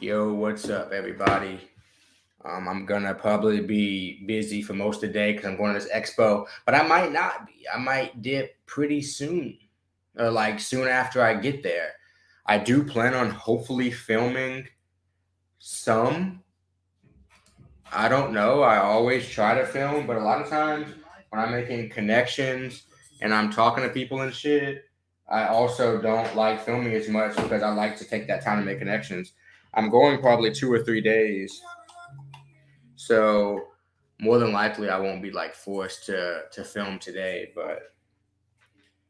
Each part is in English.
Yo, what's up, everybody? I'm gonna probably be busy for most of the day because I'm going to this expo, but I might not be. I might dip pretty soon, or like soon after I get there. I do plan on hopefully filming some. I don't know. I always try to film, but a lot of times when I'm making connections and I'm talking to people and shit, I also don't like filming as much because I like to take that time to make connections. I'm going probably 2 or 3 days, so more than likely I won't be like forced to film today, but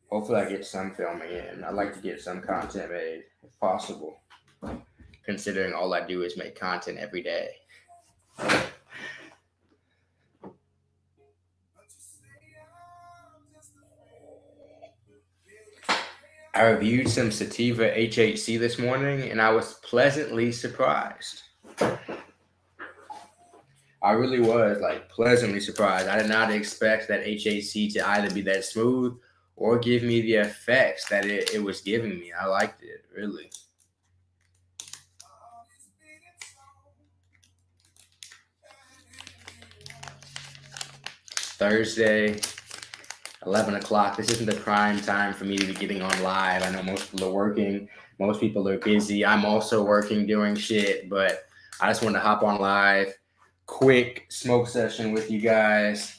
hopefully I get some filming in. I'd like to get some content made if possible, considering all I do is make content every day. I reviewed some Sativa HHC this morning and I was pleasantly surprised. I really was like pleasantly surprised. I did not expect that HHC to either be that smooth or give me the effects that it was giving me. I liked it, really. Thursday, 11 o'clock. This isn't the prime time for me to be getting on live. I know most people are working. Most people are busy. I'm also working, doing shit, but I just wanted to hop on live, quick smoke session with you guys,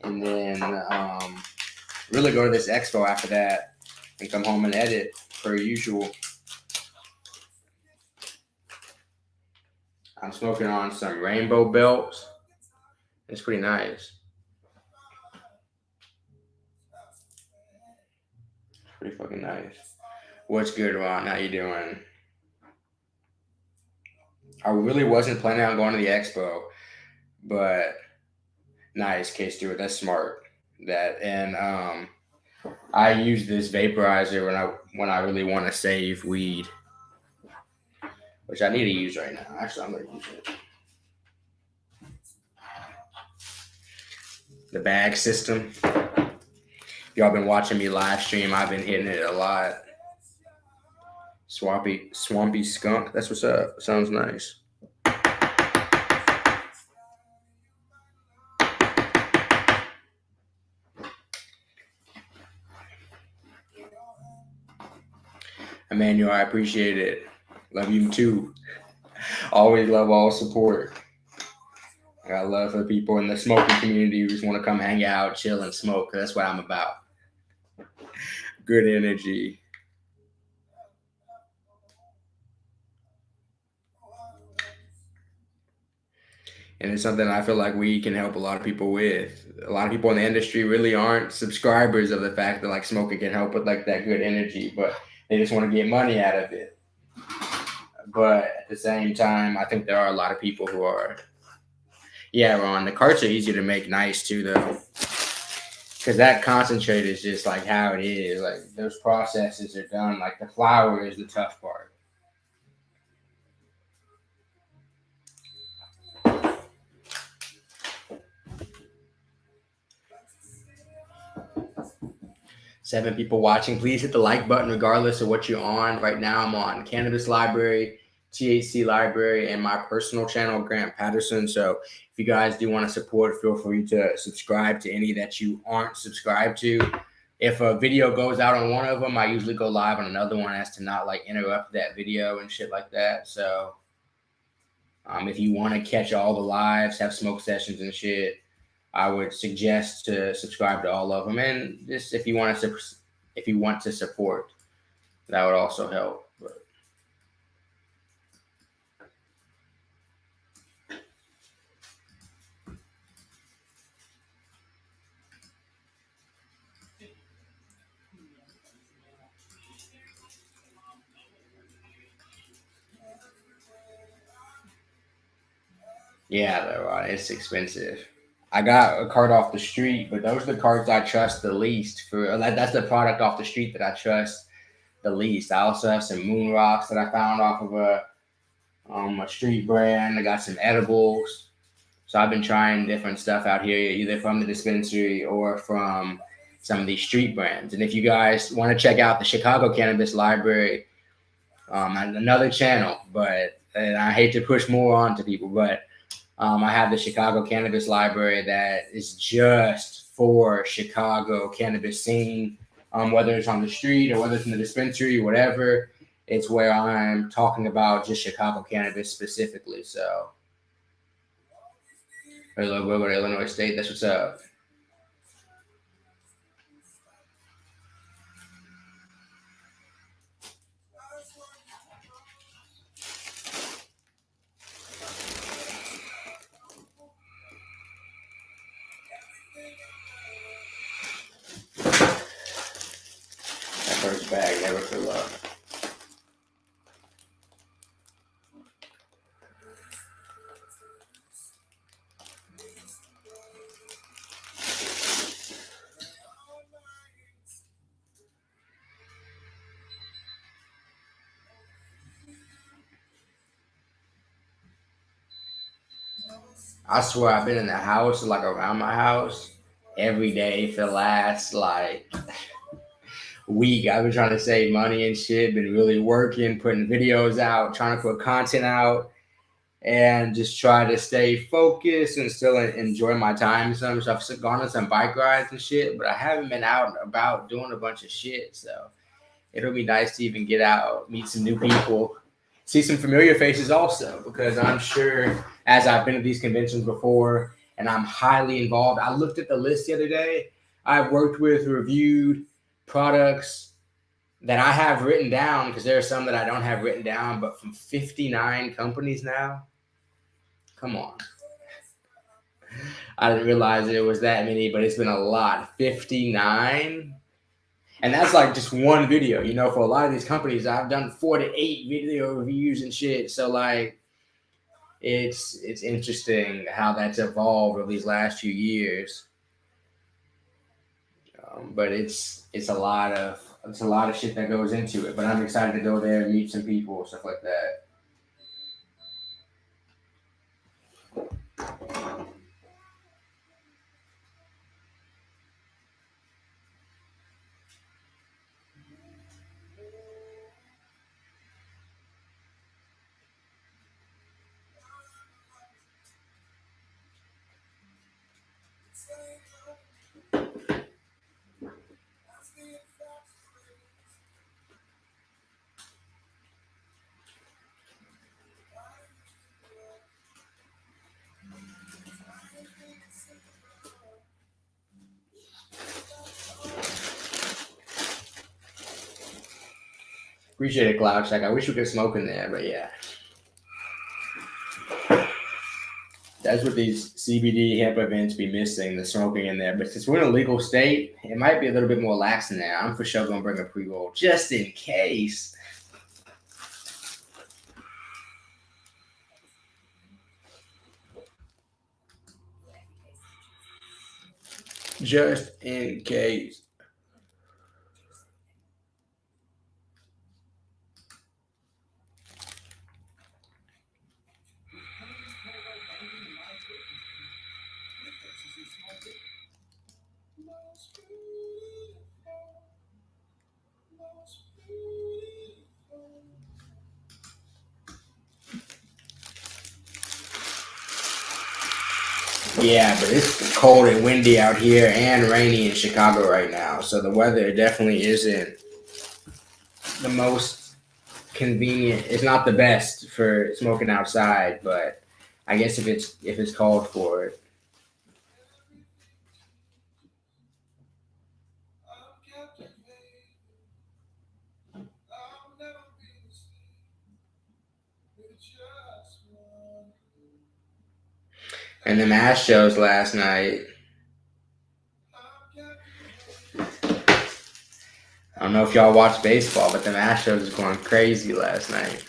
and then really go to this expo after that and come home and edit per usual. I'm smoking on some rainbow belts. It's pretty nice. Pretty fucking nice. What's good, Ron? How you doing? I really wasn't planning on going to the expo, but nice, K Stewart. That's smart. That and I use this vaporizer when I really want to save weed, which I need to use right now. Actually, I'm gonna use it. The bag system. Y'all been watching me live stream. I've been hitting it a lot. Swampy skunk. That's what's up. Sounds nice. Emmanuel, I appreciate it. Love you too. Always love all support. I got love for the people in the smoking community who just want to come hang out, chill, and smoke. That's what I'm about. Good energy. And it's something I feel like we can help a lot of people with. A lot of people in the industry really aren't subscribers of the fact that like smoking can help with like that good energy, but they just want to get money out of it. But at the same time, I think there are a lot of people who are. Yeah, Ron, the carts are easier to make nice too, though. Because that concentrate is just like how it is. Like those processes are done. Like the flour is the tough part. Seven people watching. Please hit the like button regardless of what you're on. Right now, I'm on Cannabis Library, THC Library, and my personal channel, Grant Patterson. So if you guys do want to support, feel free to subscribe to any that you aren't subscribed to. If a video goes out on one of them, I usually go live on another one as to not like interrupt that video and shit like that. So if you want to catch all the lives, have smoke sessions and shit, I would suggest to subscribe to all of them, and just if you want to support, that would also help. But yeah, though it's expensive. I got a cart off the street, but those are the carts I trust the least. That's the product off the street that I trust the least. I also have some moon rocks that I found off of a street brand. I got some edibles. So I've been trying different stuff out here, either from the dispensary or from some of these street brands. And if you guys want to check out the Chicago Cannabis Library, on another channel, but and I hate to push more on to people, but I have the Chicago Cannabis Library that is just for Chicago cannabis scene, whether it's on the street or whether it's in the dispensary, whatever. It's where I'm talking about just Chicago cannabis specifically. So, we'll go to Illinois State. That's what's up. That first bag never fill up. I swear I've been in the house, like around my house, every day for the last like week. I've been trying to save money and shit, been really working, putting videos out, trying to put content out, and just try to stay focused and still enjoy my time. So I've gone on some bike rides and shit, but I haven't been out and about doing a bunch of shit. So it'll be nice to even get out, meet some new people, see some familiar faces also, because I'm sure as I've been to these conventions before and I'm highly involved. I looked at the list the other day. I've worked with, reviewed products that I have written down, because there are some that I don't have written down, but from 59 companies now. Come on. I didn't realize it was that many, but it's been a lot. 59. And that's like just one video. For a lot of these companies, I've done 4 to 8 video reviews and shit. So like it's interesting how that's evolved over these last few years. But it's a lot of shit that goes into it. But I'm excited to go there and meet some people, stuff like that. Appreciate it, Cloud Check. I wish we could smoke in there, but yeah. That's what these CBD hemp events be missing, the smoking in there. But since we're in a legal state, it might be a little bit more lax in there. I'm for sure going to bring a pre-roll just in case. Just in case. Yeah, but it's cold and windy out here and rainy in Chicago right now. So the weather definitely isn't the most convenient. It's not the best for smoking outside, but I guess if it's called for it. And the mass shows last night. I don't know if y'all watch baseball, but the Astros was going crazy last night.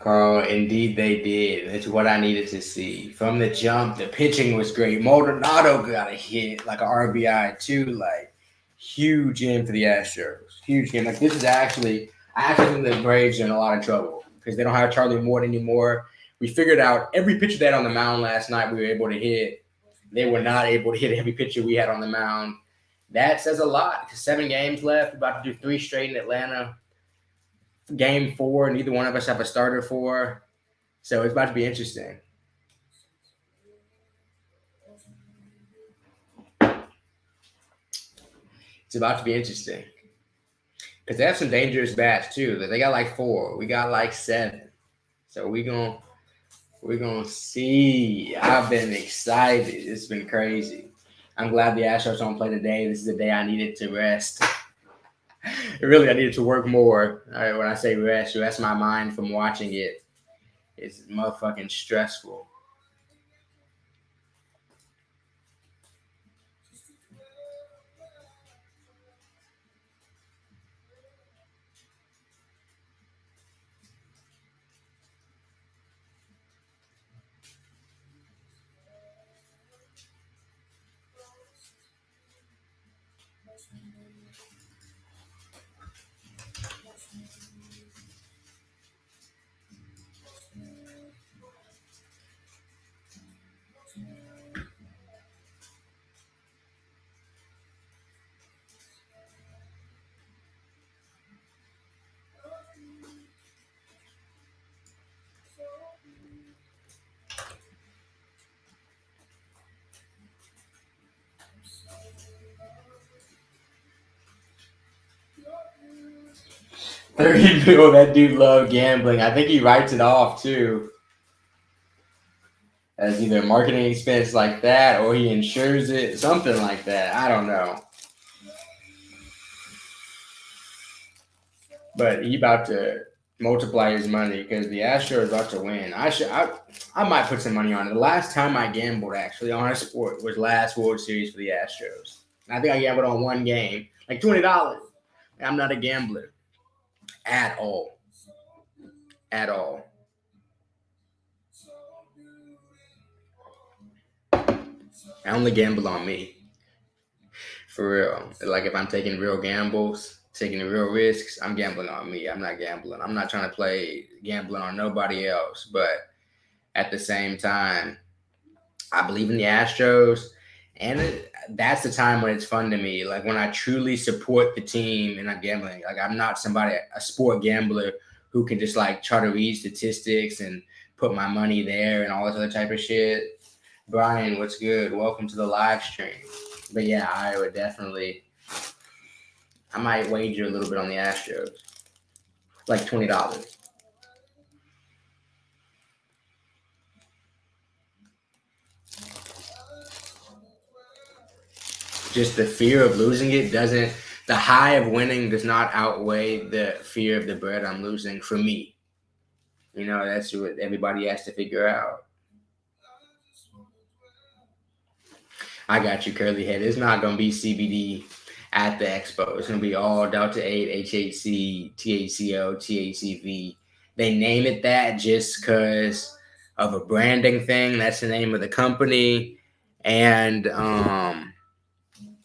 Carl, indeed they did. It's what I needed to see. From the jump, the pitching was great. Maldonado got a hit, like an RBI too, like huge game for the Astros. Huge game. Like this is I actually think the Braves are in a lot of trouble because they don't have Charlie Morton anymore. We figured out every pitcher they had on the mound last night we were able to hit. They were not able to hit every pitcher we had on the mound. That says a lot. 7 games left. We're about to do 3 straight in Atlanta. Game 4, neither one of us have a starter for. So it's about to be interesting. It's about to be interesting. Because they have some dangerous bats too. They got like 4. We got like 7. So we're gonna see. I've been excited. It's been crazy. I'm glad the Astros don't play today. This is the day I needed to rest. Really, I needed to work more. All right, when I say rest my mind from watching it. It's motherfucking stressful. $30 million. That dude loved gambling. I think he writes it off too, as either a marketing expense like that or he insures it, something like that. I don't know. But he about to multiply his money because the Astros about to win. I might put some money on it. The last time I gambled actually on a sport was last World Series for the Astros. I think I gambled on one game, like $20. I'm not a gambler at all. At all. I only gamble on me. For real. Like if I'm taking real gambles, taking real risks, I'm gambling on me. I'm not gambling. I'm not trying to play gambling on nobody else. But at the same time, I believe in the Astros, and that's the time when it's fun to me. Like when I truly support the team and I'm gambling. Like I'm not a sport gambler who can just like try to read statistics and put my money there and all this other type of shit. Brian, what's good? Welcome to the live stream. But yeah, I might wager a little bit on the Astros, like $20. Just the fear of losing it doesn't. The high of winning does not outweigh the fear of the bread I'm losing for me. That's what everybody has to figure out. I got you, curly head. It's not gonna be CBD at the expo. It's gonna be all Delta 8, HHC, THCO, THCV. They name it that just because of a branding thing. That's the name of the company. And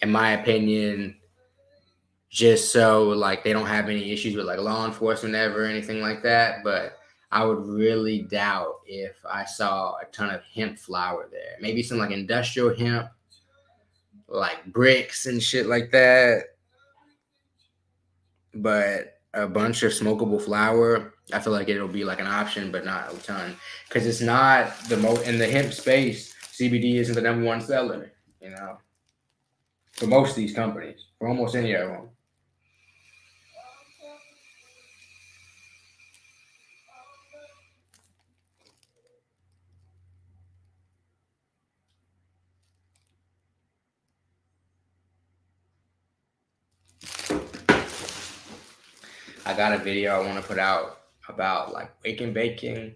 in my opinion, just so like they don't have any issues with like law enforcement ever or anything like that. But I would really doubt if I saw a ton of hemp flower there. Maybe some like industrial hemp, like bricks and shit like that. But a bunch of smokable flower, I feel like it'll be like an option, but not a ton, because it's not the most in the hemp space. CBD isn't the number one seller, for most of these companies, for almost any of them. I got a video I want to put out about like wake and baking,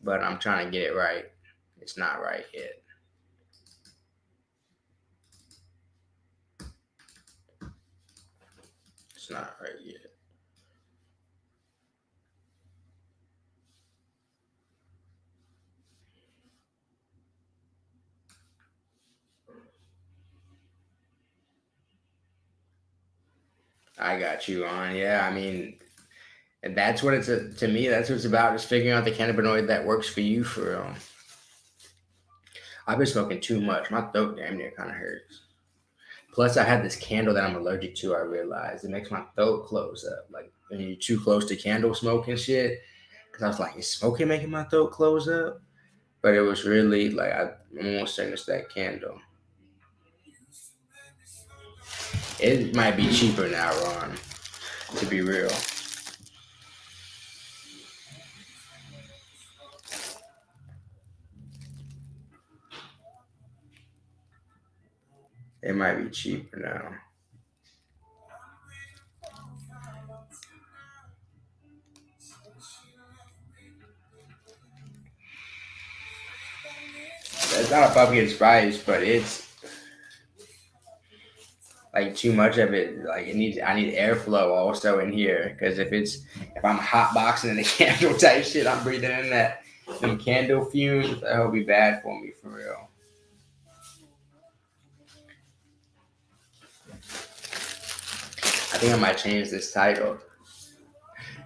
but I'm trying to get it right. It's not right yet. It's not right yet. I got you on. Yeah, I mean, and that's what to me. That's what it's about. Is figuring out the cannabinoid that works for you. For real. I've been smoking too much. My throat damn near kind of hurts. Plus, I had this candle that I'm allergic to. I realized it makes my throat close up. Like when you're too close to candle smoke and shit. Because I was like, is smoking making my throat close up? But it was really like I'm almost certain it's that candle. It might be cheaper now, Ron. To be real, it might be cheaper now. It's not a pumpkin spice, but it's like too much of it. Like it needs, I need airflow also in here because if I'm hot boxing in the candle type shit, I'm breathing in that them candle fumes. That'll be bad for me for real. I think I might change this title.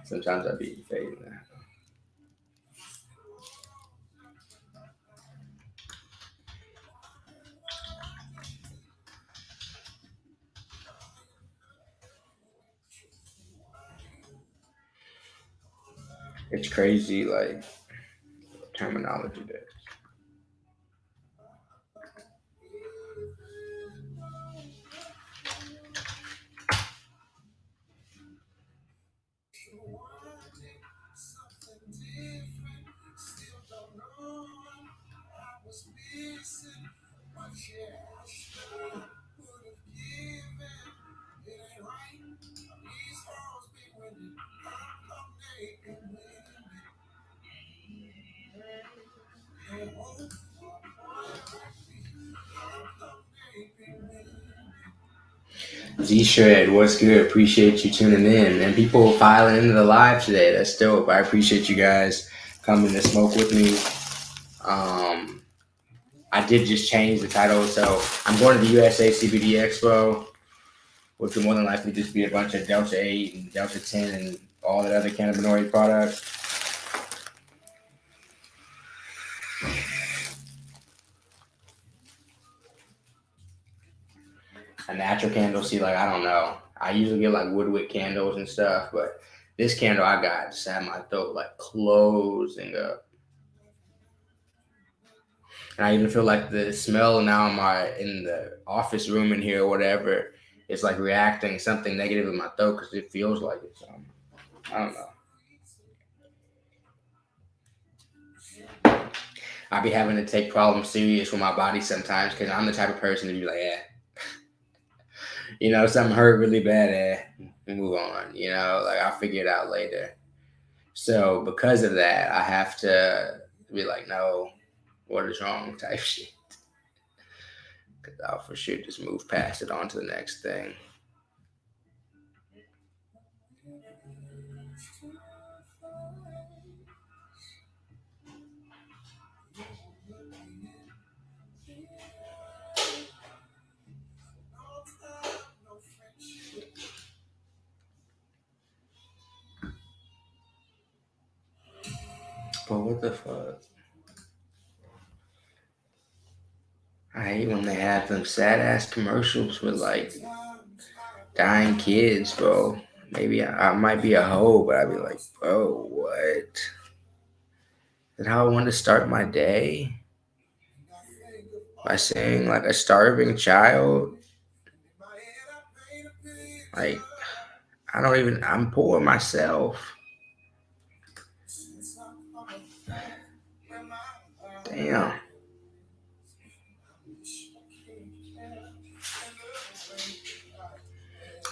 Sometimes I be fading that. It's crazy, like terminology there. Z Shred, what's good? Appreciate you tuning in and people filing into the live today. That's dope. I appreciate you guys coming to smoke with me. I did just change the title, so I'm going to the USA CBD Expo, which will more than likely just be a bunch of Delta 8 and Delta 10 and all that other cannabinoid products. A natural candle, see, like, I don't know. I usually get like woodwick candles and stuff, but this candle I got just had my throat like closing up. And I even feel like the smell now in the office room in here or whatever is like reacting something negative in my throat because it feels like it. So I don't know. I be having to take problems serious with my body sometimes because I'm the type of person to be like, yeah, something hurt really bad, move on. Like I'll figure it out later. So because of that, I have to be like, no, what is wrong type shit. Because I'll for sure just move past it on to the next thing. But what the fuck? I hate when they have them sad ass commercials with like dying kids, bro. Maybe I might be a hoe, but I'd be like, bro, what? Is that how I want to start my day? By saying like a starving child? Like, I'm poor myself. Damn.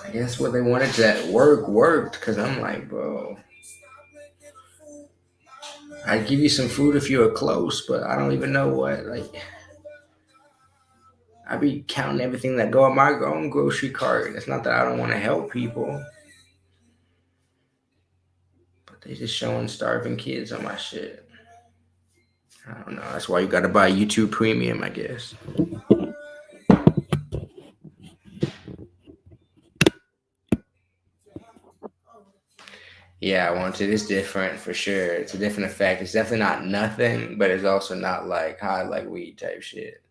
I guess what they wanted to worked because I'm like, bro, I'd give you some food if you were close, but I don't even know what. Like, I be counting everything that go in my own grocery cart. It's not that I don't want to help people, but they just showing starving kids on my shit. I don't know. That's why you got to buy YouTube Premium, I guess. Yeah, I want to. It's different for sure. It's a different effect. It's definitely not nothing, but it's also not like high like weed type shit.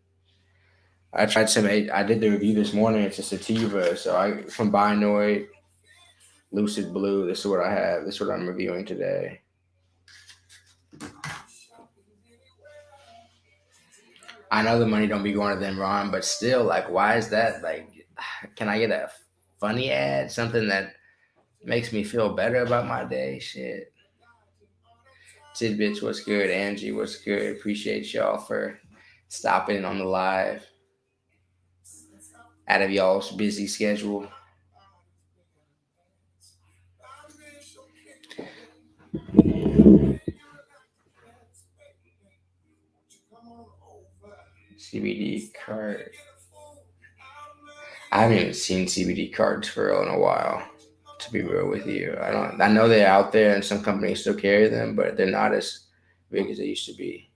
I tried some. I did the review this morning. It's a sativa, so I from Binoid, Lucid Blue. This is what I have. This is what I'm reviewing today. I know the money don't be going to them, Ron, but still, like, why is that? Like, can I get a funny ad, something that makes me feel better about my day? Shit. Tidbits, what's good? Angie, what's good? Appreciate y'all for stopping on the live out of y'all's busy schedule. CBD card. I haven't even seen CBD cards for real in a while. To be real with you, I don't. I know they're out there, and some companies still carry them, but they're not as big as they used to be.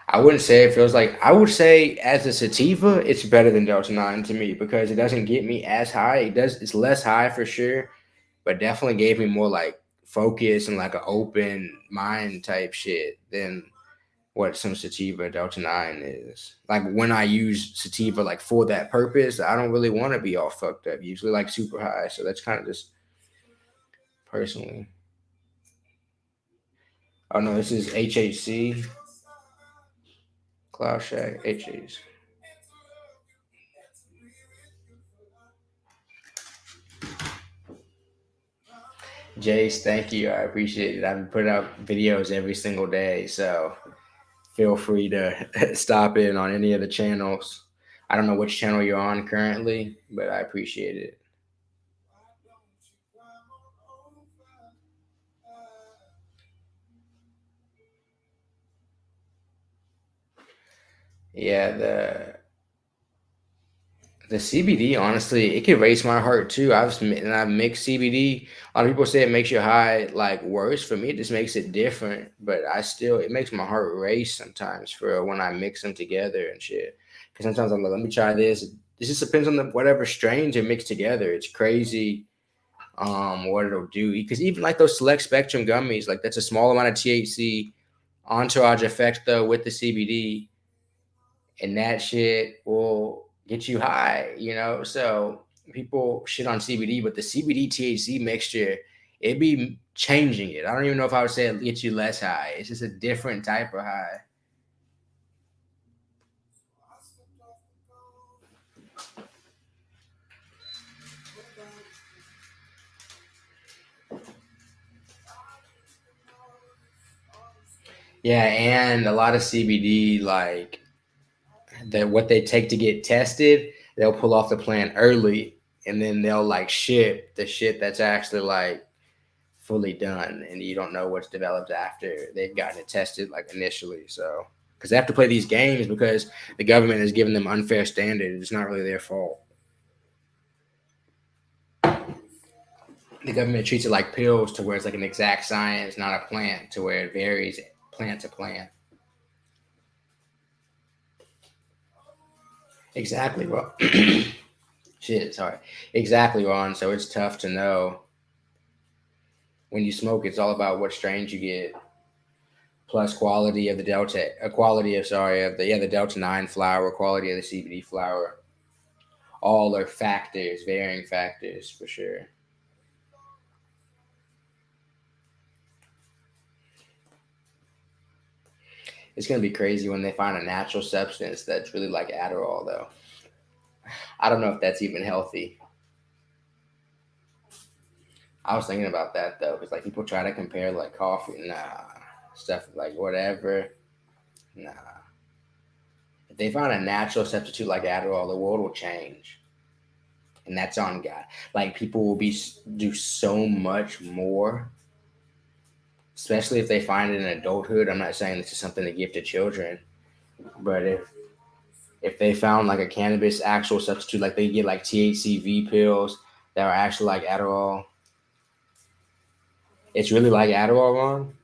I wouldn't say it feels like. I would say as a sativa, it's better than Delta 9 to me because it doesn't get me as high. It does. It's less high for sure, but definitely gave me more like focus and like an open mind type shit than what some sativa Delta 9 is. Like when I use sativa like for that purpose, I don't really want to be all fucked up. Usually like super high. So that's kind of just personally. Oh no, this is HHC. Cloud Shack HHC. Jace, thank you. I appreciate it. I've been putting out videos every single day, so feel free to stop in on any of the channels. I don't know which channel you're on currently, but I appreciate it. Yeah, the CBD, honestly, it can raise my heart too. I've mixed CBD. A lot of people say it makes your high like worse. For me, it just makes it different. But it makes my heart race sometimes for when I mix them together and shit. Because sometimes I'm like, let me try this. It just depends on the whatever strains are mixed together. It's crazy, what it'll do. Because even like those select spectrum gummies, like that's a small amount of THC entourage effect though with the CBD, and that shit will get you high, you know? So people shit on CBD, but the CBD THC mixture, it be changing it. I don't even know if I would say it gets you less high. It's just a different type of high. Yeah, and a lot of CBD, like that what they take to get tested, they'll pull off the plant early and then they'll like ship the shit that's actually like fully done, and you don't know what's developed after they've gotten it tested like initially. So because they have to play these games because the government has given them unfair standards. It's not really their fault. The government treats it like pills to where it's like an exact science, not a plant, to where it varies plant to plant. Exactly. Well, shit. Sorry. Exactly, Ron. So it's tough to know when you smoke. It's all about what strains you get, plus quality of the delta, quality of sorry of the delta 9 flower, quality of the CBD flower. All are factors, varying factors for sure. It's gonna be crazy when they find a natural substance that's really like Adderall, though. I don't know if that's even healthy. I was thinking about that though, because like people try to compare like coffee, nah, stuff like whatever, nah. If they find a natural substitute like Adderall, the world will change, and that's on God. Like people will be do so much more, especially if they find it in adulthood. I'm not saying this is something to give to children, but if they found like a cannabis actual substitute, like they get like THCV pills that are actually like Adderall, it's really like Adderall, Ron.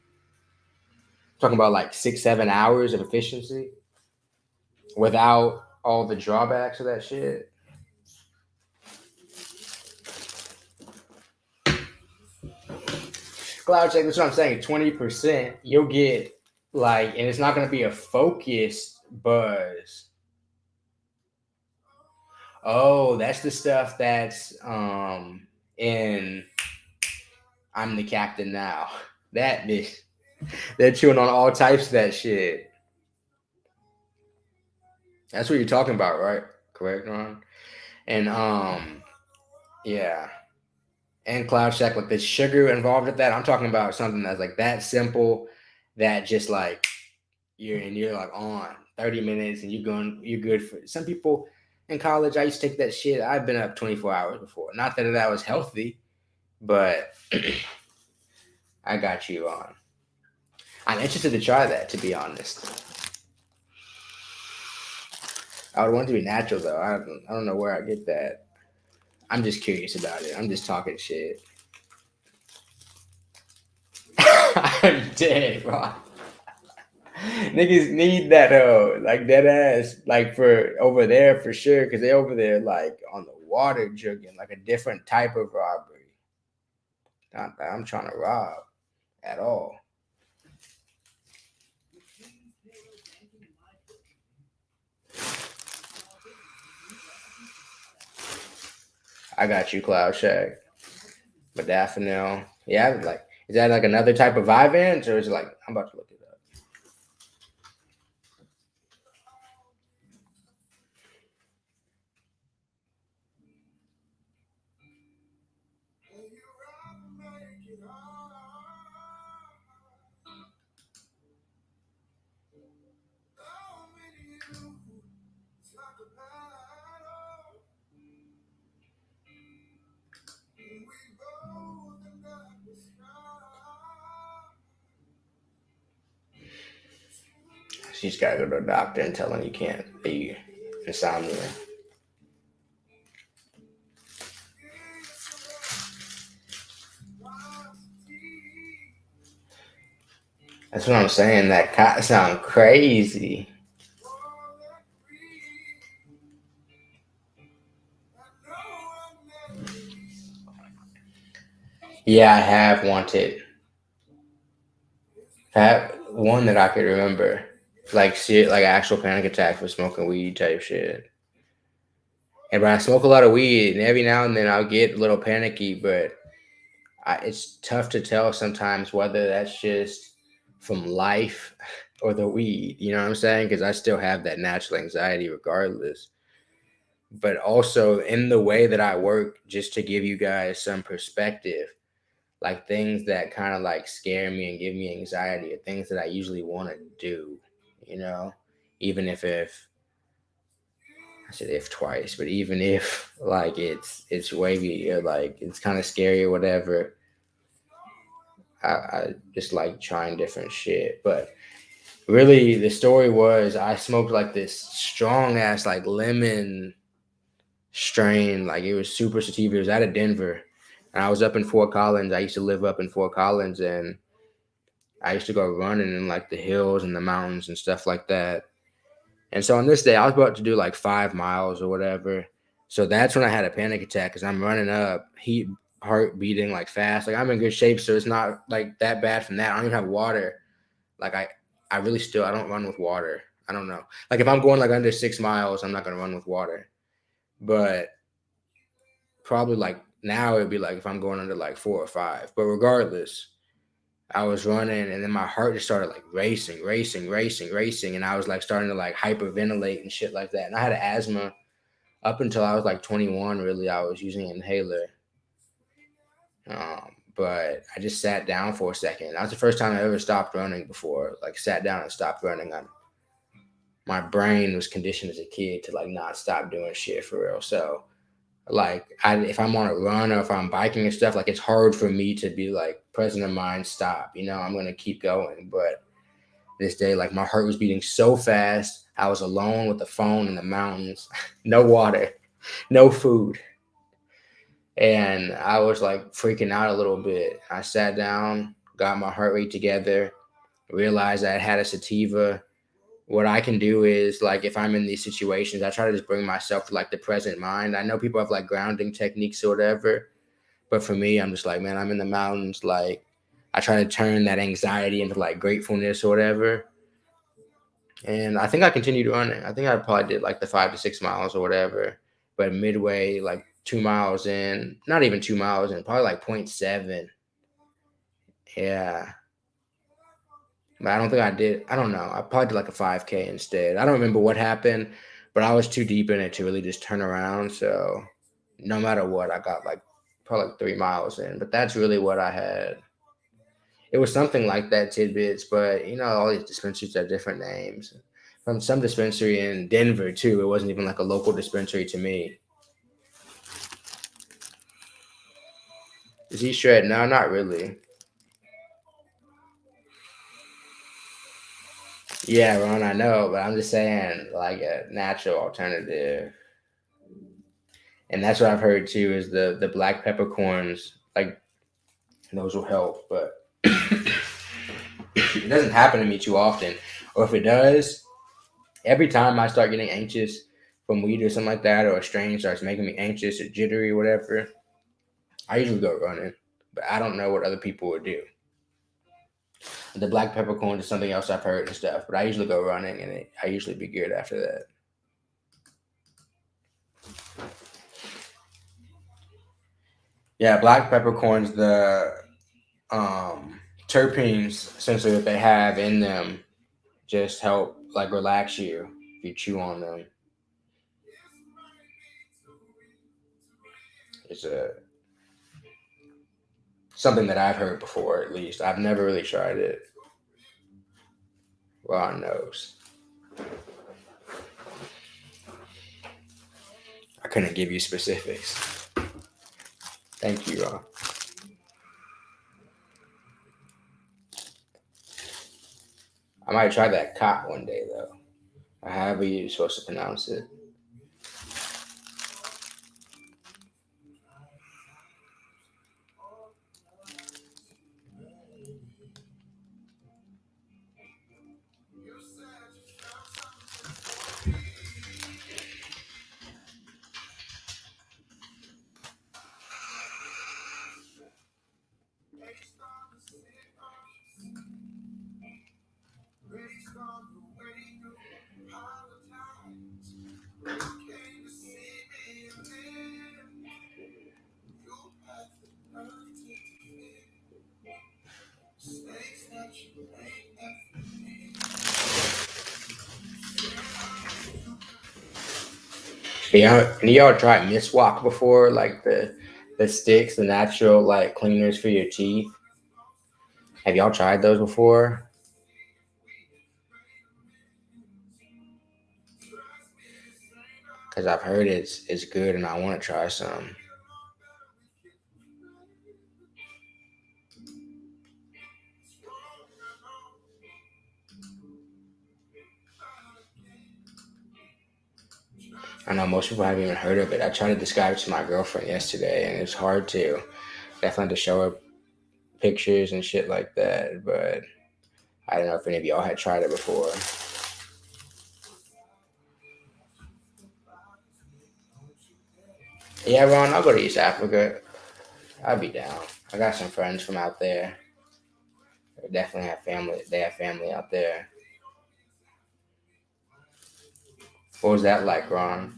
Talking about like 6, 7 hours of efficiency without all the drawbacks of that shit. Cloud check, that's what I'm saying. 20%, you'll get like, and it's not gonna be a focused buzz. Oh, that's the stuff that's in I'm the Captain Now. That bitch. They're chewing on all types of that shit. That's what you're talking about, right? Correct, Ron? And yeah. And Cloud Check, like the sugar involved with that. I'm talking about something that's like that simple, that just like you're like on 30 minutes and you're good for some people. In college, I used to take that shit. I've been up 24 hours before. Not that that was healthy, but I got you on. I'm interested to try that, to be honest. I would want it to be natural though. I don't know where I get that. I'm just curious about it. I'm just talking shit. I'm dead, bro. Niggas need that though, like that ass, like for over there for sure, because they over there like on the water jugging, like a different type of robbery. Not that I'm trying to rob at all. I got you, Cloud Shack. Modafinil. Yeah, like is that like another type of Vyvanse, or is it like I'm about to look it up? She's got to go to a doctor and tell him you can't be insomnia. That's what I'm saying. That cot sound crazy. Yeah, I have wanted. I have one that I could remember, like shit, like actual panic attack for smoking weed type shit. And when I smoke a lot of weed, and every now and then I'll get a little panicky, but it's tough to tell sometimes whether that's just from life or the weed. You know what I'm saying? Because I still have that natural anxiety regardless. But also in the way that I work, just to give you guys some perspective, like things that kind of like scare me and give me anxiety are things that I usually want to do, you know, even if I said if twice, but even if like it's wavy or like it's kind of scary or whatever, I just like trying different shit. But really, the story was I smoked like this strong ass like lemon strain, like it was super sativa. It was out of Denver, and I was up in Fort Collins. I used to live up in Fort Collins, and I used to go running in like the hills and the mountains and stuff like that. And so on this day, I was about to do like 5 miles or whatever. So that's when I had a panic attack because I'm running up, heart beating like fast. Like I'm in good shape, so it's not like that bad from that. I don't even have water. Like I really still I don't run with water. I don't know. Like if I'm going like under 6 miles, I'm not gonna run with water. But probably like now it'd be like if I'm going under like 4 or 5. But regardless, I was running and then my heart just started like racing. And I was like starting to like hyperventilate and shit like that. And I had asthma up until I was like 21, really. I was using an inhaler. But I just sat down for a second. That was the first time I ever stopped running before. Like sat down and stopped running. My brain was conditioned as a kid to like not stop doing shit for real. So like if I'm on a run or if I'm biking and stuff, like it's hard for me to be like present in mind, stop. You know, I'm gonna keep going. But this day, like my heart was beating so fast. I was alone with the phone in the mountains, no water, no food. And I was like freaking out a little bit. I sat down, got my heart rate together, realized I had a sativa, what I can do is like if I'm in these situations, I try to just bring myself to like the present mind. I know people have like grounding techniques or whatever, but for me, I'm just like, man, I'm in the mountains. Like I try to turn that anxiety into like gratefulness or whatever. And I think I continued running. I think I probably did like the 5 to 6 miles or whatever. But midway, like 2 miles in, not even 2 miles in, probably like point 0.7. Yeah. But I don't think I did. I don't know. I probably did like a 5K instead. I don't remember what happened, but I was too deep in it to really just turn around. So no matter what, I got like probably like 3 miles in. But that's really what I had. It was something like that, tidbits, but all these dispensaries have different names. From some dispensary in Denver too, it wasn't even like a local dispensary to me. Is he shred? No, not really. Yeah, Ron, I know, but I'm just saying like a natural alternative. And that's what I've heard too is the black peppercorns, like those will help, but it doesn't happen to me too often. Or if it does, every time I start getting anxious from weed or something like that, or a strain starts making me anxious or jittery or whatever, I usually go running. But I don't know what other people would do. The black peppercorn is something else I've heard and stuff, but I usually go running and I usually be good after that. Yeah, black peppercorns, the terpenes essentially that they have in them just help like relax you if you chew on them. It's a something that I've heard before at least. I've never really tried it. Ron knows. I couldn't give you specifics. Thank you, Ron. I might try that cot one day though. Or however you're supposed to pronounce it. Yeah, and y'all tried Miswak before, like the sticks, the natural like cleaners for your teeth. Have y'all tried those before? Because I've heard it's good, and I want to try some. I know most people haven't even heard of it. I tried to describe it to my girlfriend yesterday, and it's hard to definitely to show her pictures and shit like that. But I don't know if any of y'all had tried it before. Yeah, Ron, I'll go to East Africa. I'll be down. I got some friends from out there. They definitely have family. They have family out there. What was that like, Ron?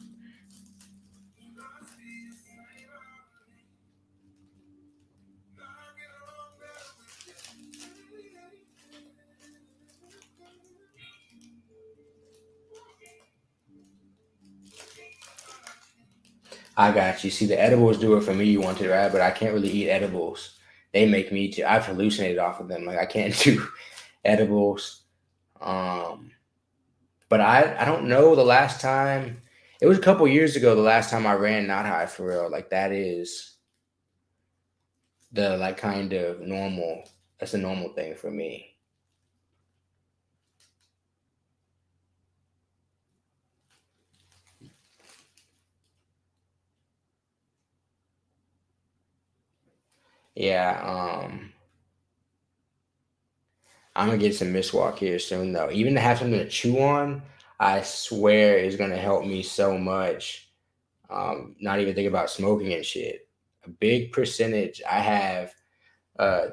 I got you. See, the edibles do it for me. You wanted, right? But I can't really eat edibles. They make me too. I've hallucinated off of them. Like I can't do edibles. Um, but I don't know the last time. It was a couple years ago. The last time I ran not high for real. Like that is the like kind of normal. That's a normal thing for me. Yeah. I'm gonna get some Miswalk here soon though. Even to have something to chew on, I swear is gonna help me so much. Not even think about smoking and shit. A big percentage I have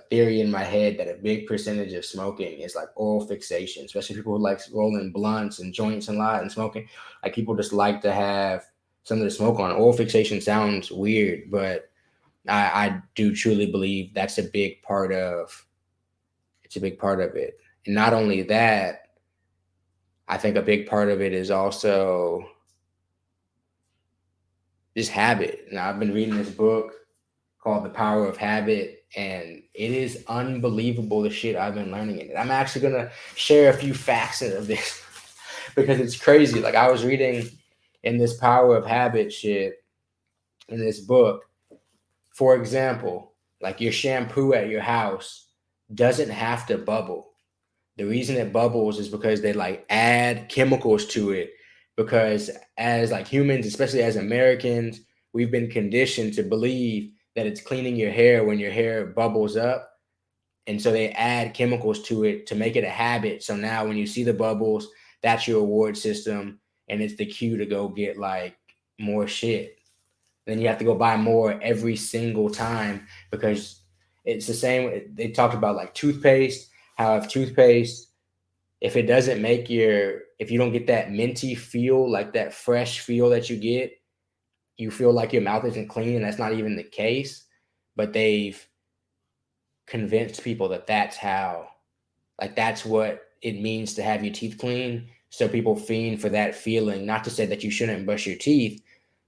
theory in my head that a big percentage of smoking is like oral fixation, especially people who like rolling blunts and joints a lot and smoking. Like people just like to have something to smoke on. Oral fixation sounds weird, but I do truly believe that's a big part of it's a big part of it. And not only that, I think a big part of it is also just habit. And I've been reading this book called The Power of Habit, and it is unbelievable the shit I've been learning in it. I'm actually gonna share a few facts of this because it's crazy. Like I was reading in this Power of Habit shit in this book, for example, like your shampoo at your house doesn't have to bubble. The reason it bubbles is because they like add chemicals to it because as like humans, especially as Americans, we've been conditioned to believe that it's cleaning your hair when your hair bubbles up. And so they add chemicals to it to make it a habit. So now when you see the bubbles, that's your reward system and it's the cue to go get like more shit. Then you have to go buy more every single time because it's the same. They talked about like toothpaste, how if toothpaste if it doesn't make if you don't get that minty feel, like that fresh feel that you get, you feel like your mouth isn't clean, and that's not even the case. But they've convinced people that that's what it means to have your teeth clean. So people fiend for that feeling, not to say that you shouldn't brush your teeth,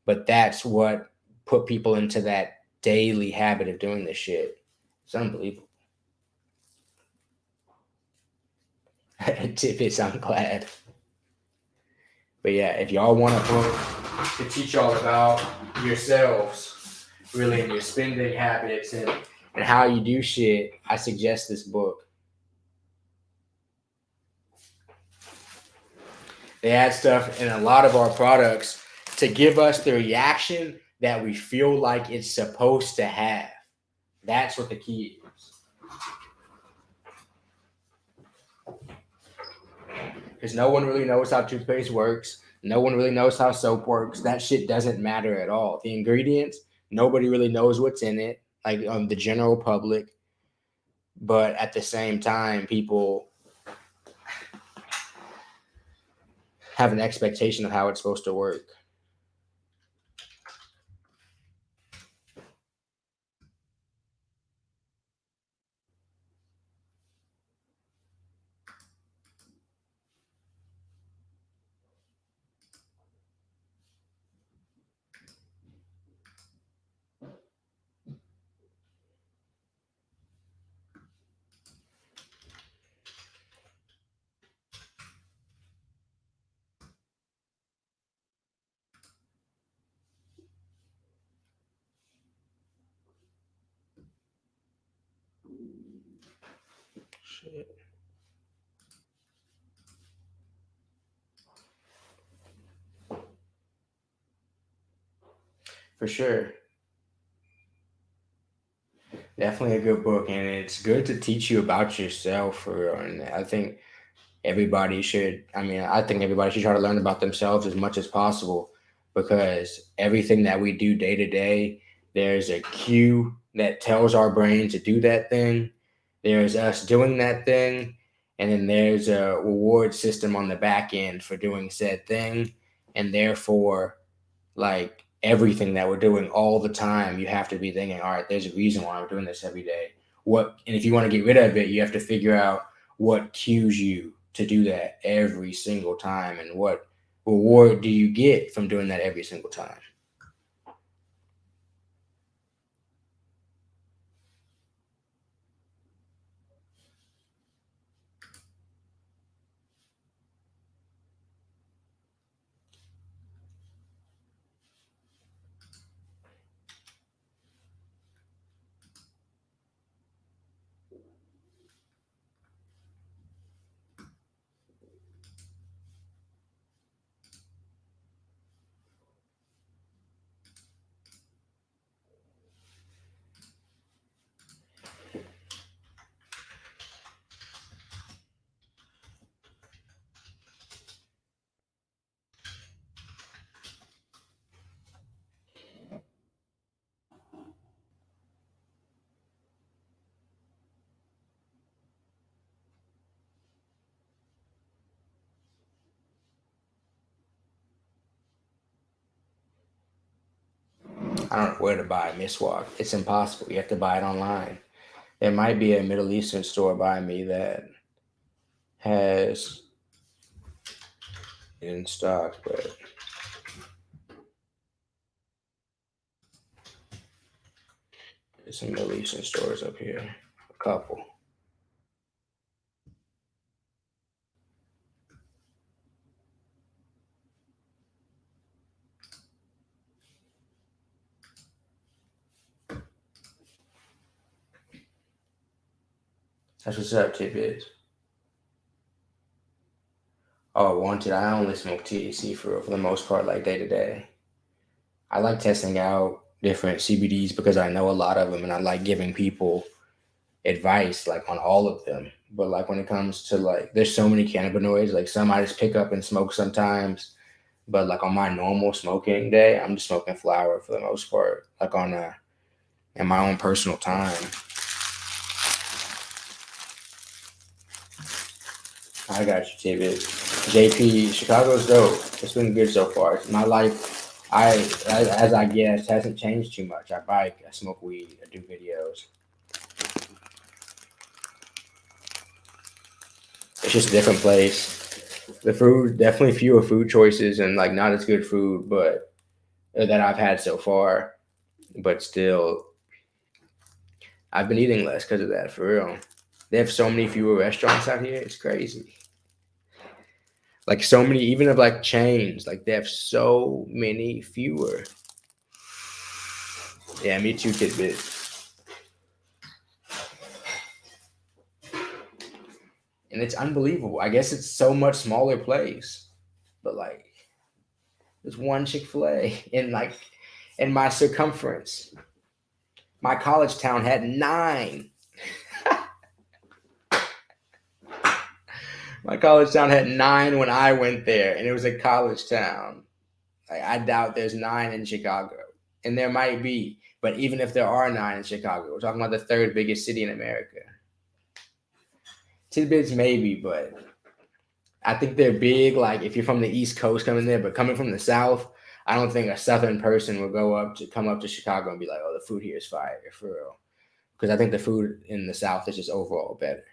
but that's what put people into that daily habit of doing this shit. It's unbelievable. Tidbits, I'm glad. But yeah, if y'all want a book to teach y'all about yourselves, really, and your spending habits and how you do shit, I suggest this book. They add stuff in a lot of our products to give us the reaction that we feel like it's supposed to have. That's what the key is. Because no one really knows how toothpaste works. No one really knows how soap works. That shit doesn't matter at all. The ingredients, nobody really knows what's in it, like the general public. But at the same time, people have an expectation of how it's supposed to work. Shit. For sure. Definitely a good book, and it's good to teach you about yourself. And I think everybody should. I mean, I think everybody should try to learn about themselves as much as possible because everything that we do day to day, there's a cue that tells our brain to do that thing. There's us doing that thing, and then there's a reward system on the back end for doing said thing, and therefore like everything that we're doing all the time, you have to be thinking, all right, there's a reason why we're doing this every day. And if you want to get rid of it, you have to figure out what cues you to do that every single time and what reward do you get from doing that every single time. I don't know where to buy miswak. It's impossible. You have to buy it online. There might be a Middle Eastern store by me that has it in stock, but there's some Middle Eastern stores up here. A couple. That's what's up, Tidbits. Oh, wanted. I only smoke THC for the most part, like day to day. I like testing out different CBDs because I know a lot of them, and I like giving people advice like on all of them. But like when it comes to like, there's so many cannabinoids. Like some I just pick up and smoke sometimes. But like on my normal smoking day, I'm just smoking flower for the most part. Like in my own personal time. I got you, David. JP, Chicago's dope. It's been good so far. My life, as I guess, hasn't changed too much. I bike, I smoke weed, I do videos. It's just a different place. The food, definitely fewer food choices and like not as good food, but that I've had so far. But still, I've been eating less because of that, for real. They have so many fewer restaurants out here. It's crazy. Like so many, even of like chains, like they have so many fewer. Yeah, me too, Tidbit. And it's unbelievable. I guess it's so much smaller place, but like there's one Chick-fil-A in my circumference. My college town had 9. My college town had 9 when I went there, and it was a college town. Like, I doubt there's 9 in Chicago, and there might be. But even if there are 9 in Chicago, we're talking about the 3rd biggest city in America. Tidbits maybe, but I think they're big. Like if you're from the East Coast coming there, but coming from the South, I don't think a Southern person would come up to Chicago and be like, "Oh, the food here is fire for real," because I think the food in the South is just overall better.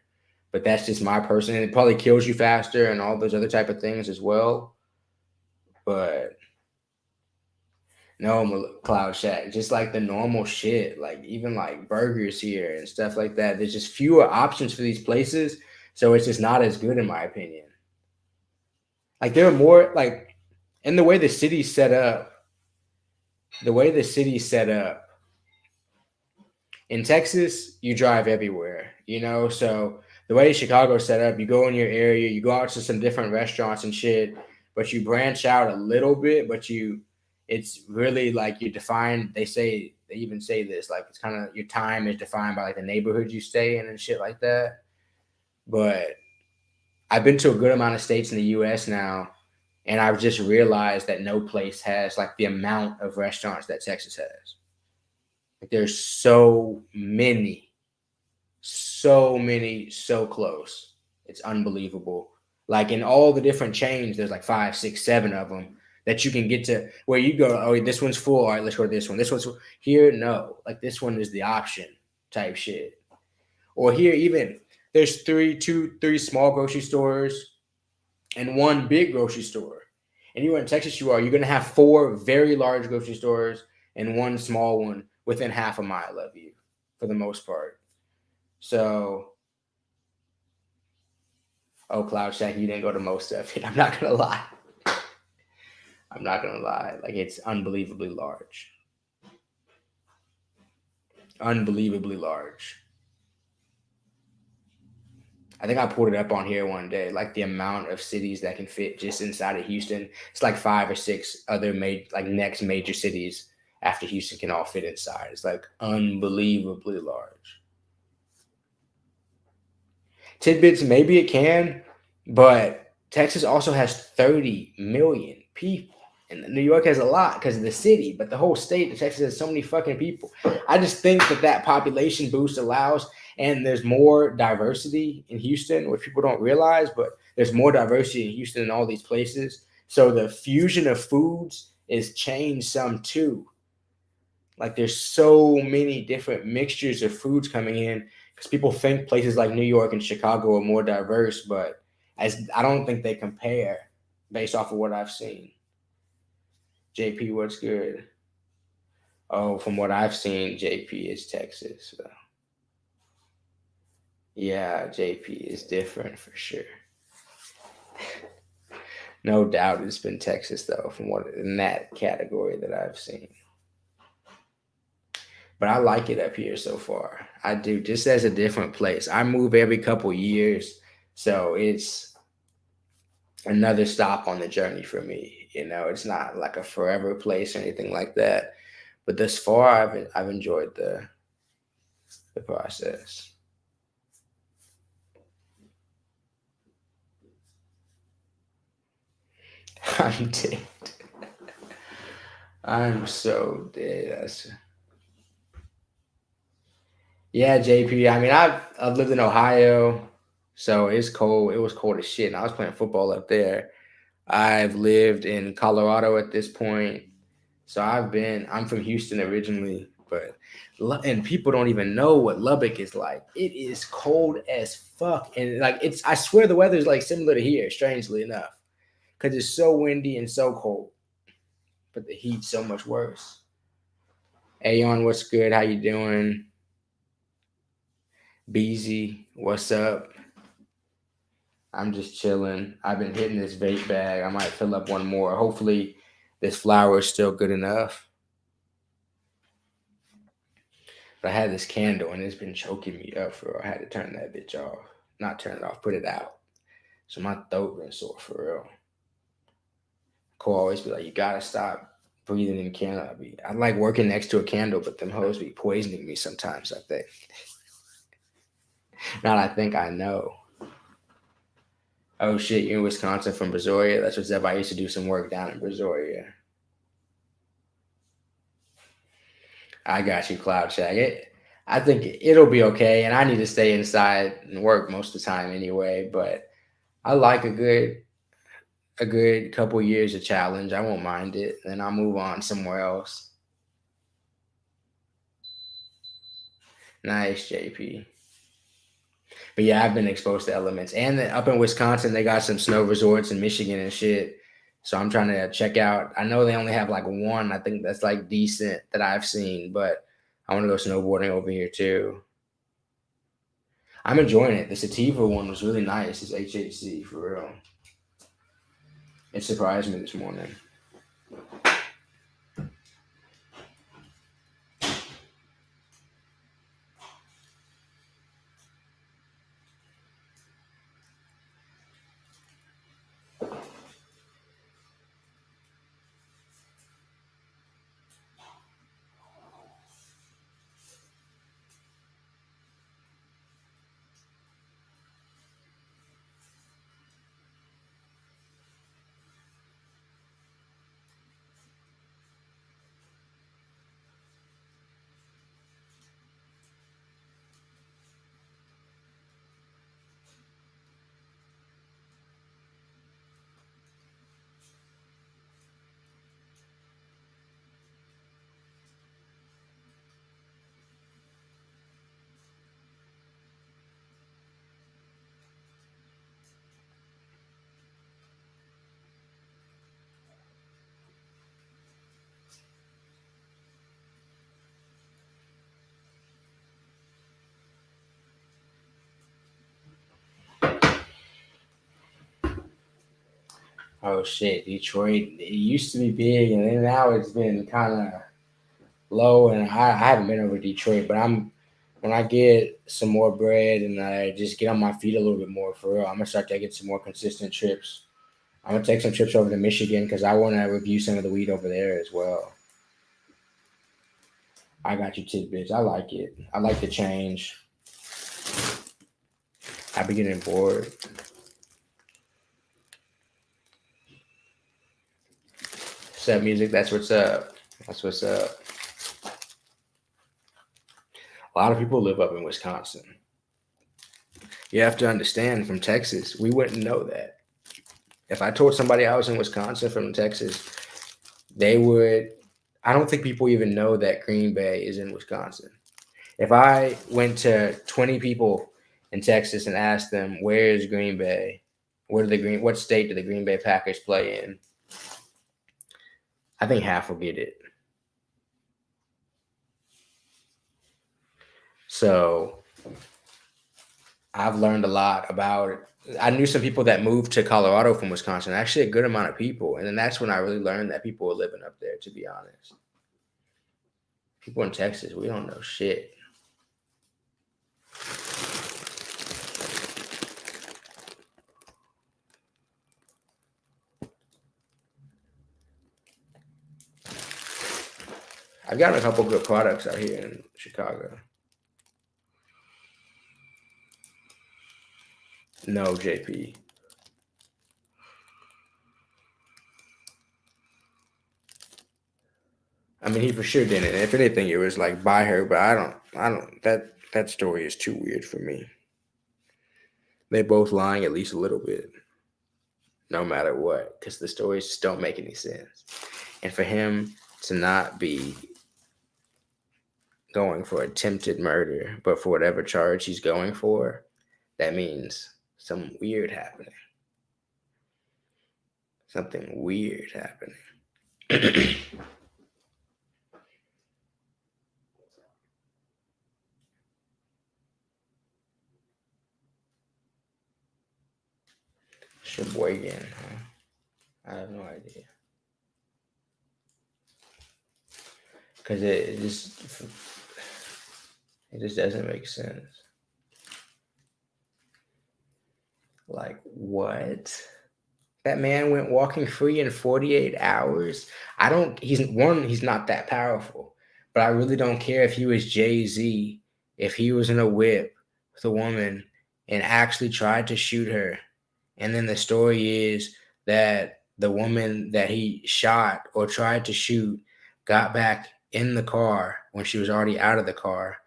But that's just my person. It probably kills you faster and all those other type of things as well. But no, Cloud Shack, just like the normal shit, like even like burgers here and stuff like that. There's just fewer options for these places, so it's just not as good in my opinion. Like there are more like in the way the city's set up. The way the city's set up in Texas, you drive everywhere, So the way Chicago's set up, you go in your area, you go out to some different restaurants and shit, but you branch out a little bit, but it's really like you define. They even say this, like it's kind of your time is defined by like the neighborhood you stay in and shit like that. But I've been to a good amount of states in the U.S. now, and I've just realized that no place has like the amount of restaurants that Texas has. Like there's so many, so close. It's unbelievable. Like in all the different chains, there's like 5, 6, 7 of them that you can get to where you go, oh, this one's full. All right, let's go to this one. This one's full. Here, no. Like this one is the option type shit. Or here, even there's 3 small grocery stores and 1 big grocery store. And you in Texas, you're going to have 4 very large grocery stores and 1 small one within half a mile of you for the most part. So, Cloud Shack, you didn't go to most of it. I'm not going to lie. Like, it's unbelievably large. Unbelievably large. I think I pulled it up on here one day, like the amount of cities that can fit just inside of Houston. It's like 5 or 6 other next major cities after Houston can all fit inside. It's like unbelievably large. Tidbits, maybe it can, but Texas also has 30 million people. And New York has a lot because of the city, but the whole state of Texas has so many fucking people. I just think that population boost allows, and there's more diversity in Houston, which people don't realize, but there's more diversity in Houston than all these places. So the fusion of foods is changed some too. Like there's so many different mixtures of foods coming in because people think places like New York and Chicago are more diverse, but as I don't think they compare based off of what I've seen. JP, what's good? Oh, from what I've seen, JP is Texas. So yeah, JP is different for sure. No doubt it's been Texas though, from what in that category that I've seen. But I like it up here so far. I do, just as a different place. I move every couple years, so it's another stop on the journey for me. It's not like a forever place or anything like that. But thus far, I've enjoyed the process. I'm dead. I'm so dead. Yeah, JP. I mean, I've lived in Ohio, so it's cold. It was cold as shit, and I was playing football up there. I've lived in Colorado at this point. So I'm from Houston originally, but and people don't even know what Lubbock is like. It is cold as fuck. And like I swear the weather is like similar to here, strangely enough, because it's so windy and so cold, but the heat's so much worse. Ayon, what's good? How you doing? Beezy, what's up? I'm just chilling. I've been hitting this vape bag. I might fill up one more. Hopefully this flower is still good enough. But I had this candle and it's been choking me up for real. I had to turn that bitch off. Not turn it off, put it out. So my throat been sore for real. Cole always be like, you gotta stop breathing in candle. I like working next to a candle, but them hoes be poisoning me sometimes, I think. Not I think I know. Oh shit, you're in Wisconsin from Brazoria? That's what's up. I used to do some work down in Brazoria. I got you, Cloud Check. I think it'll be okay, and I need to stay inside and work most of the time anyway. But I like a good couple years of challenge. I won't mind it. Then I'll move on somewhere else. Nice, JP. But yeah, I've been exposed to elements. And up in Wisconsin, they got some snow resorts in Michigan and shit. So I'm trying to check out. I know they only have like one. I think that's like decent that I've seen, but I want to go snowboarding over here too. I'm enjoying it. The Sativa one was really nice. It's HHC for real. It surprised me this morning. Oh shit, Detroit. It used to be big, and then now it's been kind of low. And I haven't been over Detroit, but when I get some more bread and I just get on my feet a little bit more for real, I'm gonna start taking some more consistent trips. I'm gonna take some trips over to Michigan because I want to review some of the weed over there as well. I got you tidbits. I like it. I like the change. I be getting bored. What's up, music? That's what's up. That's what's up. A lot of people live up in Wisconsin. You have to understand, from Texas, we wouldn't know that. If I told somebody I was in Wisconsin from Texas, they would, I don't think people even know that Green Bay is in Wisconsin. If I went to 20 people in Texas and asked them, where is Green Bay? What state do the Green Bay Packers play in? I think half will get it. So I've learned a lot about it. I knew some people that moved to Colorado from Wisconsin, actually a good amount of people. And then that's when I really learned that people were living up there, to be honest. People in Texas, we don't know shit. I've gotten a couple good products out here in Chicago. No, JP. I mean, he for sure didn't. If anything, it was like by her, but I don't. That story is too weird for me. They're both lying at least a little bit, no matter what, because the stories just don't make any sense. And for him to not be going for attempted murder, but for whatever charge he's going for, that means something weird happening. Something weird happening. Sheboygan, huh? I have no idea. Because it just doesn't make sense. Like, what? That man went walking free in 48 hours. He's not that powerful, but I really don't care if he was Jay-Z, if he was in a whip with a woman and actually tried to shoot her. And then the story is that the woman that he shot or tried to shoot got back in the car when she was already out of the car.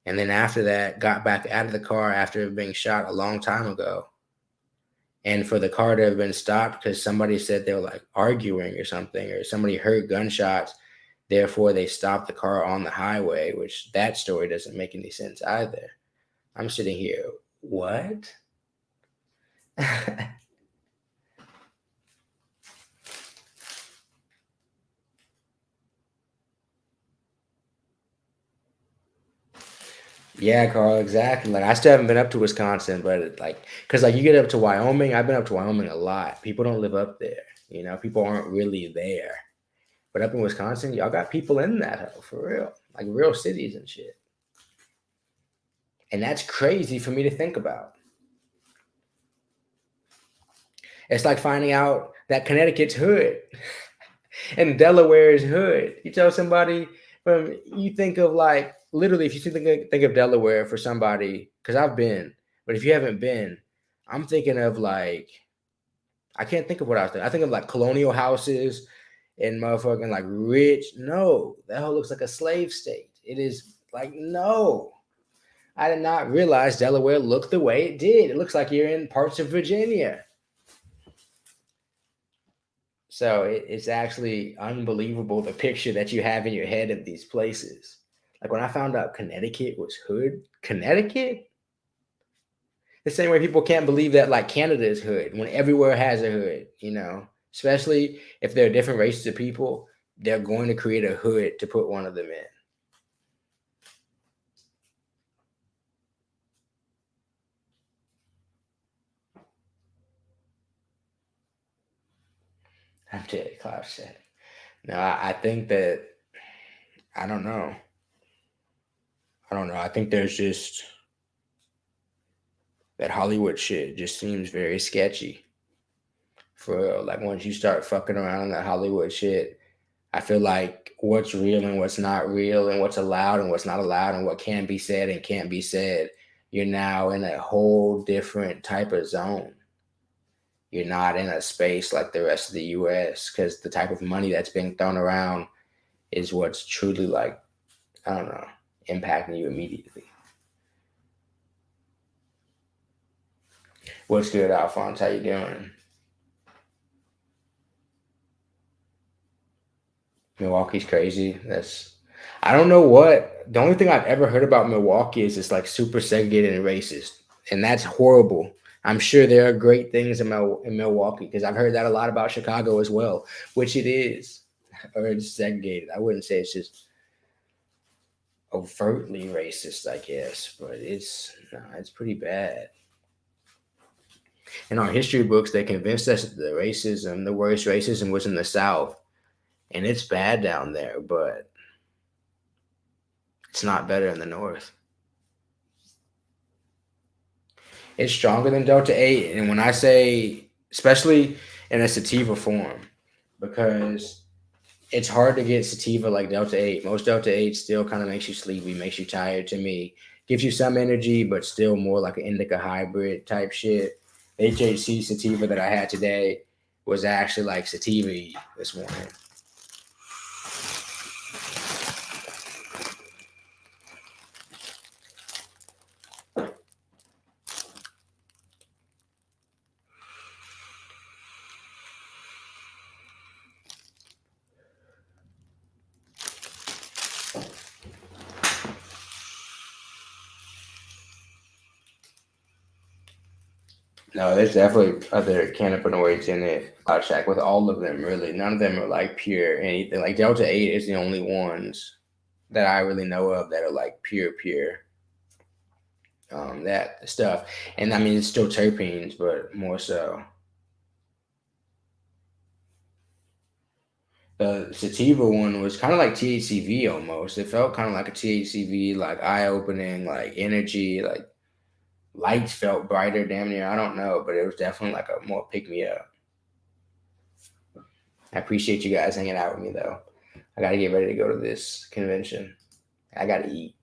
And then after that, got back out of the car after being shot a long time ago. And for the car to have been stopped because somebody said they were like arguing or something, or somebody heard gunshots, therefore they stopped the car on the highway, which that story doesn't make any sense either. I'm sitting here, what? Yeah, Carl, exactly. Like I still haven't been up to Wisconsin, but because you get up to Wyoming, I've been up to Wyoming a lot. People don't live up there, people aren't really there. But up in Wisconsin, y'all got people in that hell for real, like real cities and shit. And that's crazy for me to think about. It's like finding out that Connecticut's hood and Delaware's hood. You tell somebody you think of literally, if you think of Delaware for somebody, because I've been, but if you haven't been, I'm thinking of I can't think of what I was thinking. I think of colonial houses and motherfucking rich. No, that whole looks like a slave state. It is no. I did not realize Delaware looked the way it did. It looks like you're in parts of Virginia. So it's actually unbelievable, the picture that you have in your head of these places. Like when I found out Connecticut was hood, Connecticut? The same way people can't believe that Canada is hood when everywhere has a hood, especially if there are different races of people, they're going to create a hood to put one of them in. I'm telling you, Klaus said. No, I think that, I don't know. I think there's just that Hollywood shit just seems very sketchy. For real. Once you start fucking around on that Hollywood shit, I feel like what's real and what's not real and what's allowed and what's not allowed and what can be said and can't be said, you're now in a whole different type of zone. You're not in a space like the rest of the US because the type of money that's being thrown around is what's truly I don't know, impacting you immediately. What's good, Alphonse? How you doing? Milwaukee's crazy. I don't know what. The only thing I've ever heard about Milwaukee is it's like super segregated and racist, and that's horrible. I'm sure there are great things in Milwaukee because I've heard that a lot about Chicago as well, which it is, or it's segregated. I wouldn't say it's just overtly racist, I guess, but it's pretty bad. In our history books, they convinced us that the worst racism was in the South, and it's bad down there, but it's not better in the North. It's stronger than Delta 8. And when I say, especially in a sativa form, because it's hard to get sativa like Delta 8. Most Delta 8 still kind of makes you sleepy, makes you tired to me. Gives you some energy, but still more like an indica hybrid type shit. HHC sativa that I had today was actually like sativa this morning. No, there's definitely other cannabinoids in it. I'll check with all of them, really. None of them are like pure anything. Like Delta 8 is the only ones that I really know of that are like pure. That stuff. And I mean, it's still terpenes, but more so. The sativa one was kind of like THCV almost. It felt kind of like a THCV, like eye opening, like energy, like lights felt brighter, damn near. I don't know, but it was definitely like a more pick me up. I appreciate you guys hanging out with me though. I got to get ready to go to this convention. I got to eat.